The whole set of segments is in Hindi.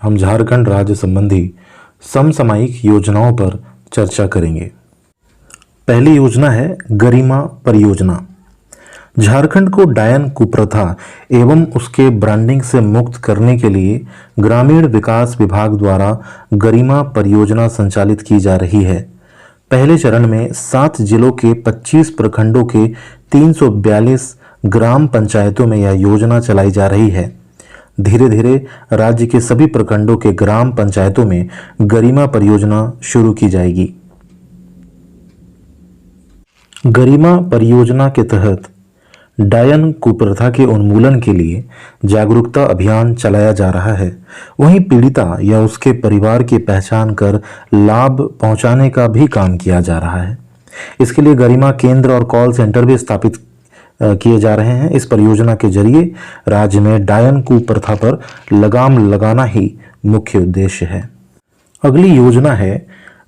हम झारखंड राज्य संबंधी समसामयिक योजनाओं पर चर्चा करेंगे। पहली योजना है गरिमा परियोजना। झारखंड को डायन कुप्रथा एवं उसके ब्रांडिंग से मुक्त करने के लिए ग्रामीण विकास विभाग द्वारा गरिमा परियोजना संचालित की जा रही है। पहले चरण में 7 जिलों के 25 प्रखंडों के 342 ग्राम पंचायतों में यह योजना चलाई जा रही है। धीरे धीरे राज्य के सभी प्रखंडों के ग्राम पंचायतों में गरिमा परियोजना शुरू की जाएगी। गरिमा परियोजना के तहत डायन कुप्रथा के उन्मूलन के लिए जागरूकता अभियान चलाया जा रहा है। वहीं पीड़िता या उसके परिवार की पहचान कर लाभ पहुंचाने का भी काम किया जा रहा है। इसके लिए गरिमा केंद्र और कॉल सेंटर भी स्थापित किए जा रहे हैं। इस परियोजना के जरिए राज्य में डायन कुप्रथा पर लगाम लगाना ही मुख्य उद्देश्य है। अगली योजना है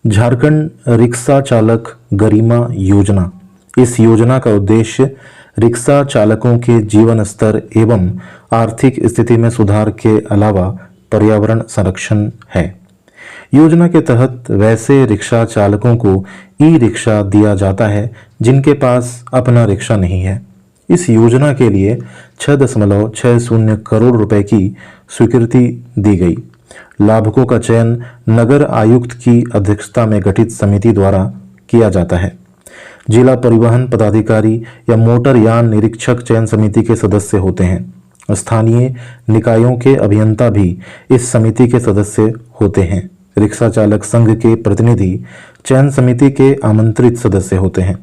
झारखंड रिक्शा चालक गरिमा योजना। इस योजना का उद्देश्य रिक्शा चालकों के जीवन स्तर एवं आर्थिक स्थिति में सुधार के अलावा पर्यावरण संरक्षण है। योजना के तहत वैसे रिक्शा चालकों को ई रिक्शा दिया जाता है जिनके पास अपना रिक्शा नहीं है। इस योजना के लिए 6.60 करोड़ रुपए की स्वीकृति दी गई। लाभुकों का चयन नगर आयुक्त की अध्यक्षता में गठित समिति द्वारा किया जाता है। जिला परिवहन पदाधिकारी या मोटर यान निरीक्षक चयन समिति के सदस्य होते हैं। स्थानीय निकायों के अभियंता भी इस समिति के सदस्य होते हैं। रिक्शा चालक संघ के प्रतिनिधि चयन समिति के आमंत्रित सदस्य होते हैं।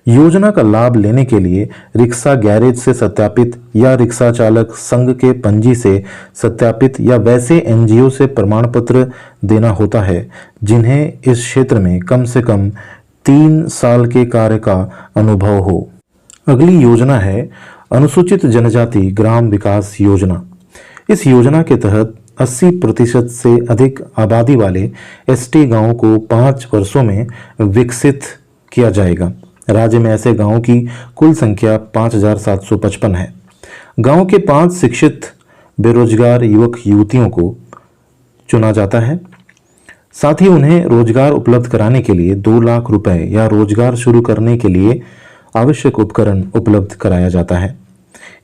योजना का लाभ लेने के लिए रिक्शा गैरेज से सत्यापित या रिक्शा चालक संघ के पंजी से सत्यापित या वैसे एनजीओ से प्रमाण पत्र देना होता है जिन्हें इस क्षेत्र में कम से कम 3 साल के कार्य का अनुभव हो। अगली योजना है अनुसूचित जनजाति ग्राम विकास योजना। इस योजना के तहत 80% से अधिक आबादी वाले एसटी गांवों को 5 वर्षों में विकसित किया जाएगा। राज्य में ऐसे गांवों की कुल संख्या 5755 है। गांव के 5 शिक्षित बेरोजगार युवक युवतियों को चुना जाता है। साथ ही उन्हें रोजगार उपलब्ध कराने के लिए 2 लाख रुपए या रोजगार शुरू करने के लिए आवश्यक उपकरण उपलब्ध कराया जाता है।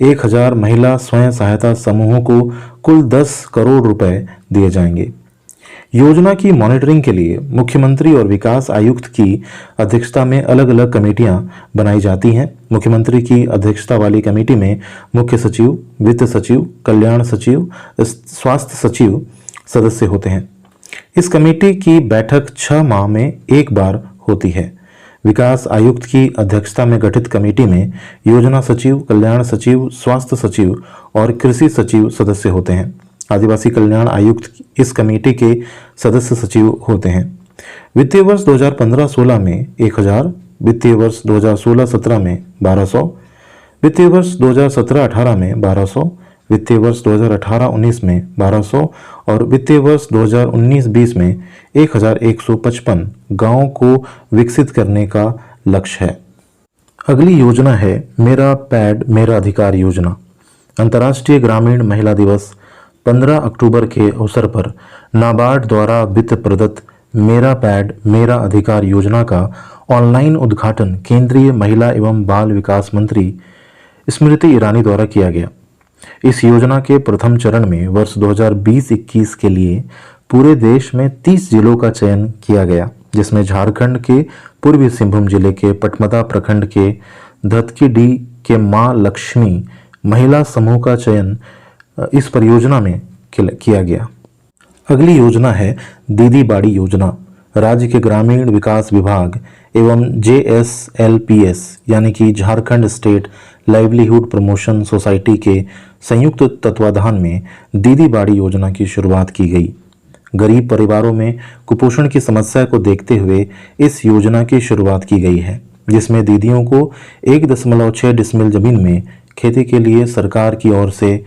1000 महिला स्वयं सहायता समूहों को कुल 10 करोड़ रुपए दिए जाएंगे। योजना की मॉनिटरिंग के लिए मुख्यमंत्री और विकास आयुक्त की अध्यक्षता में अलग अलग कमेटियां बनाई जाती हैं। मुख्यमंत्री की अध्यक्षता वाली कमेटी में मुख्य सचिव, वित्त सचिव, कल्याण सचिव, स्वास्थ्य सचिव सदस्य होते हैं। इस कमेटी की बैठक 6 माह में एक बार होती है। विकास आयुक्त की अध्यक्षता में गठित कमेटी में योजना सचिव, कल्याण सचिव, स्वास्थ्य सचिव और कृषि सचिव सदस्य होते हैं। आदिवासी कल्याण आयुक्त इस कमेटी के सदस्य सचिव होते हैं। वित्तीय वर्ष 2015-16 में 1000, वित्तीय वर्ष 2016-17 में 1200, वित्तीय वर्ष 2017-18 में 1200, वित्तीय वर्ष 2018-19 में 1200 और वित्तीय वर्ष 2019-20 में 1155 गांवों को विकसित करने का लक्ष्य है। अगली योजना है मेरा पैड मेरा अधिकार योजना। अंतर्राष्ट्रीय ग्रामीण महिला दिवस 15 अक्टूबर के अवसर पर नाबार्ड द्वारा वित्त प्रदत्त मेरा पैड मेरा अधिकार योजना का ऑनलाइन उद्घाटन केंद्रीय महिला एवं बाल विकास मंत्री स्मृति ईरानी द्वारा किया गया। इस योजना के प्रथम चरण में वर्ष 2020-21 के लिए पूरे देश में 30 जिलों का चयन किया गया, जिसमें झारखंड के पूर्वी सिंहभूम जिले के पटमदा प्रखंड के धतकीडी के मां लक्ष्मी महिला समूह का चयन इस परियोजना में किया गया। अगली योजना है दीदी बाड़ी योजना। राज्य के ग्रामीण विकास विभाग एवं JSLPS यानी कि Jharkhand state livelihood promotion society के संयुक्त तत्वाधान में दीदी बाड़ी योजना की शुरुआत की गई। गरीब परिवारों में कुपोषण की समस्या को देखते हुए इस योजना की शुरुआत की गई है, जिसमें दीदियों को 1.6 डिसमिल जमीन में खेती के लिए सरकार की ओर से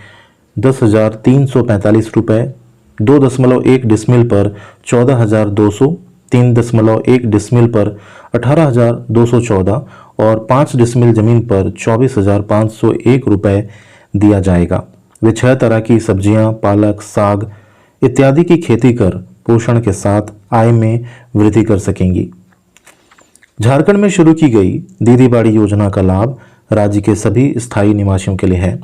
10,345 रुपये, 2.1 डिसमिल पर 14,200, 3.1 डिसमिल पर 18,214 और 5 डिसमिल जमीन पर 24,501 रुपये दिया जाएगा। वे 6 तरह की सब्जियां, पालक, साग इत्यादि की खेती कर पोषण के साथ आय में वृद्धि कर सकेंगी। झारखंड में शुरू की गई दीदी बाड़ी योजना का लाभ राज्य के सभी स्थायी निवासियों के लिए है।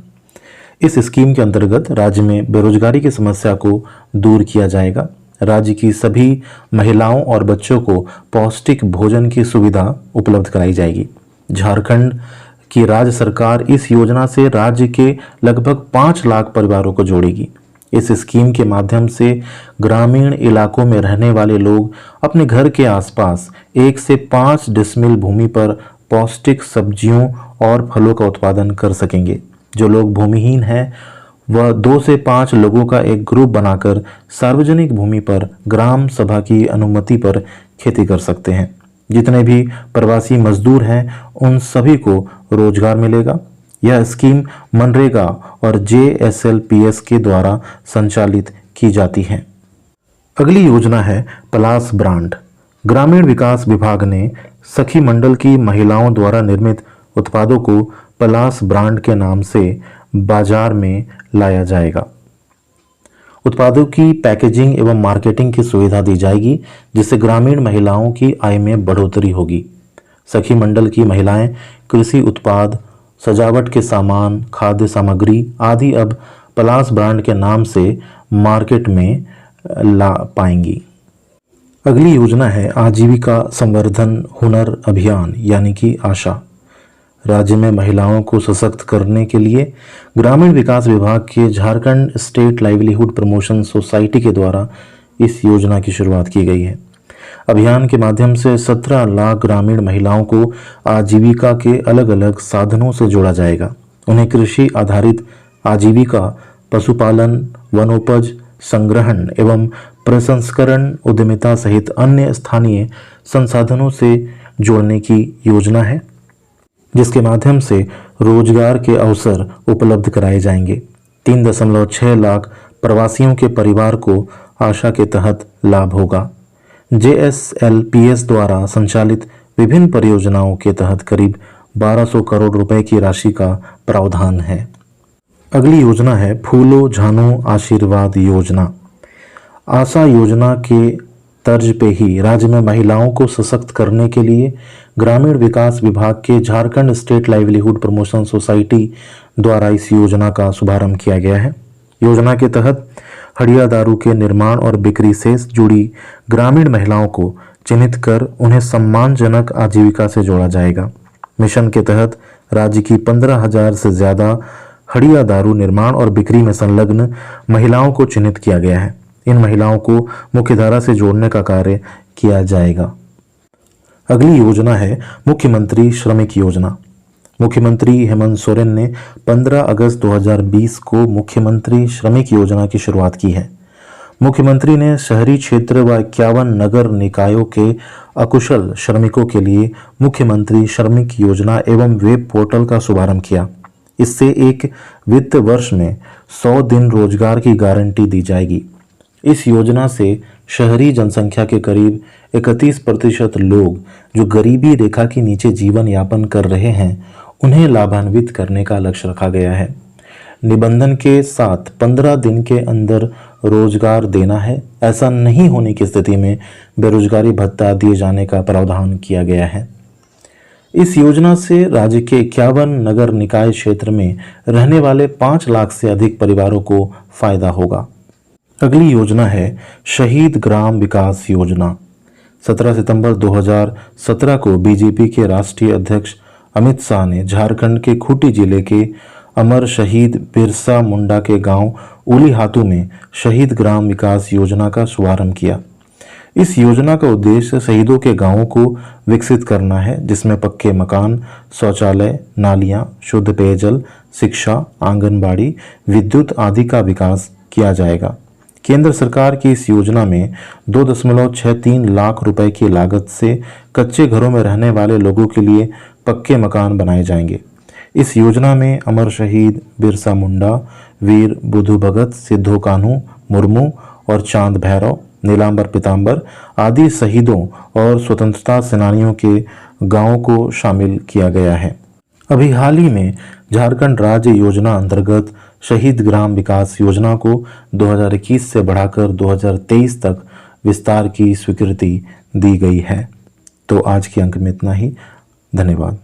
इस स्कीम के अंतर्गत राज्य में बेरोजगारी की समस्या को दूर किया जाएगा। राज्य की सभी महिलाओं और बच्चों को पौष्टिक भोजन की सुविधा उपलब्ध कराई जाएगी। झारखंड की राज्य सरकार इस योजना से राज्य के लगभग 5 लाख परिवारों को जोड़ेगी। इस स्कीम के माध्यम से ग्रामीण इलाकों में रहने वाले लोग अपने घर के आसपास 1 से 5 डिसमिल भूमि पर पौष्टिक सब्जियों और फलों का उत्पादन कर सकेंगे। जो लोग भूमिहीन हैं वह 2 से 5 लोगों का एक ग्रुप बनाकर सार्वजनिक भूमि पर ग्राम सभा की अनुमति पर खेती कर सकते हैं। जितने भी प्रवासी मजदूर हैं उन सभी को रोजगार मिलेगा। यह स्कीम मनरेगा और JSLPS के द्वारा संचालित की जाती है। अगली योजना है पलास ब्रांड। ग्रामीण विकास विभाग ने सखी मंडल की महिलाओं द्वारा निर्मित उत्पादों को पलास ब्रांड के नाम से बाजार में लाया जाएगा। उत्पादों की पैकेजिंग एवं मार्केटिंग की सुविधा दी जाएगी, जिससे ग्रामीण महिलाओं की आय में बढ़ोतरी होगी। सखी मंडल की महिलाएं कृषि उत्पाद, सजावट के सामान, खाद्य सामग्री आदि अब पलास ब्रांड के नाम से मार्केट में ला पाएंगी। अगली योजना है आजीविका संवर्धन हुनर अभियान यानी कि आशा। राज्य में महिलाओं को सशक्त करने के लिए ग्रामीण विकास विभाग के Jharkhand state livelihood promotion society के द्वारा इस योजना की शुरुआत की गई है। अभियान के माध्यम से 17 लाख ग्रामीण महिलाओं को आजीविका के अलग अलग साधनों से जोड़ा जाएगा। उन्हें कृषि आधारित आजीविका, पशुपालन, वनोपज संग्रहण एवं प्रसंस्करण उद्यमिता सहित अन्य स्थानीय संसाधनों से जोड़ने की योजना है, जिसके माध्यम से रोजगार के अवसर उपलब्ध कराए जाएंगे। 3.6 लाख प्रवासियों के परिवार को आशा के तहत लाभ होगा। JSLPS द्वारा संचालित विभिन्न परियोजनाओं के तहत करीब 1200 करोड़ रुपए की राशि का प्रावधान है। अगली योजना है फूलो झानो आशीर्वाद योजना। आशा योजना के तर्ज पे ही राज्य में महिलाओं को सशक्त करने के लिए ग्रामीण विकास विभाग के Jharkhand state livelihood promotion society द्वारा इस योजना का शुभारंभ किया गया है। योजना के तहत हड़िया दारू के निर्माण और बिक्री से जुड़ी ग्रामीण महिलाओं को चिन्हित कर उन्हें सम्मानजनक आजीविका से जोड़ा जाएगा। मिशन के तहत राज्य की 15,000 से ज़्यादा हड़िया दारू निर्माण और बिक्री में संलग्न महिलाओं को चिन्हित किया गया है। इन महिलाओं को मुख्यधारा से जोड़ने का कार्य किया जाएगा। अगली योजना है मुख्यमंत्री श्रमिक योजना। मुख्यमंत्री हेमंत सोरेन ने 15 अगस्त 2020 को मुख्यमंत्री श्रमिक योजना की शुरुआत की है। मुख्यमंत्री ने शहरी क्षेत्र व 51 नगर निकायों के अकुशल श्रमिकों के लिए मुख्यमंत्री श्रमिक योजना एवं वेब पोर्टल का शुभारंभ किया। इससे एक वित्त वर्ष में 100 दिन रोजगार की गारंटी दी जाएगी। इस योजना से शहरी जनसंख्या के करीब 31% लोग जो गरीबी रेखा के नीचे जीवन यापन कर रहे हैं उन्हें लाभान्वित करने का लक्ष्य रखा गया है। निबंधन के साथ 15 दिन के अंदर रोजगार देना है। ऐसा नहीं होने की स्थिति में बेरोजगारी भत्ता दिए जाने का प्रावधान किया गया है। इस योजना से राज्य के 51 नगर निकाय क्षेत्र में रहने वाले 5 लाख से अधिक परिवारों को फायदा होगा। अगली योजना है शहीद ग्राम विकास योजना। 17 सितंबर 2017 को बीजेपी के राष्ट्रीय अध्यक्ष अमित शाह ने झारखंड के खूंटी जिले के अमर शहीद बिरसा मुंडा के गांव उलीहातू में शहीद ग्राम विकास योजना का शुभारंभ किया। इस योजना का उद्देश्य शहीदों के गांवों को विकसित करना है, जिसमें पक्के मकान, शौचालय, नालियां, शुद्ध पेयजल, शिक्षा, आंगनबाड़ी, विद्युत आदि का विकास किया जाएगा। केंद्र सरकार की इस योजना में 2.63 लाख रुपए की लागत से कच्चे घरों में रहने वाले लोगों के लिए पक्के मकान बनाए जाएंगे। इस योजना में अमर शहीद बिरसा मुंडा, वीर बुधु भगत, सिद्धो कान्हू मुर्मू और चांद भैरव, नीलांबर पीताम्बर आदि शहीदों और स्वतंत्रता सेनानियों के गांवों को शामिल किया गया है। अभी हाल ही में झारखंड राज्य योजना अंतर्गत शहीद ग्राम विकास योजना को 2021 से बढ़ाकर 2023 तक विस्तार की स्वीकृति दी गई है। तो आज के अंक में इतना ही। धन्यवाद।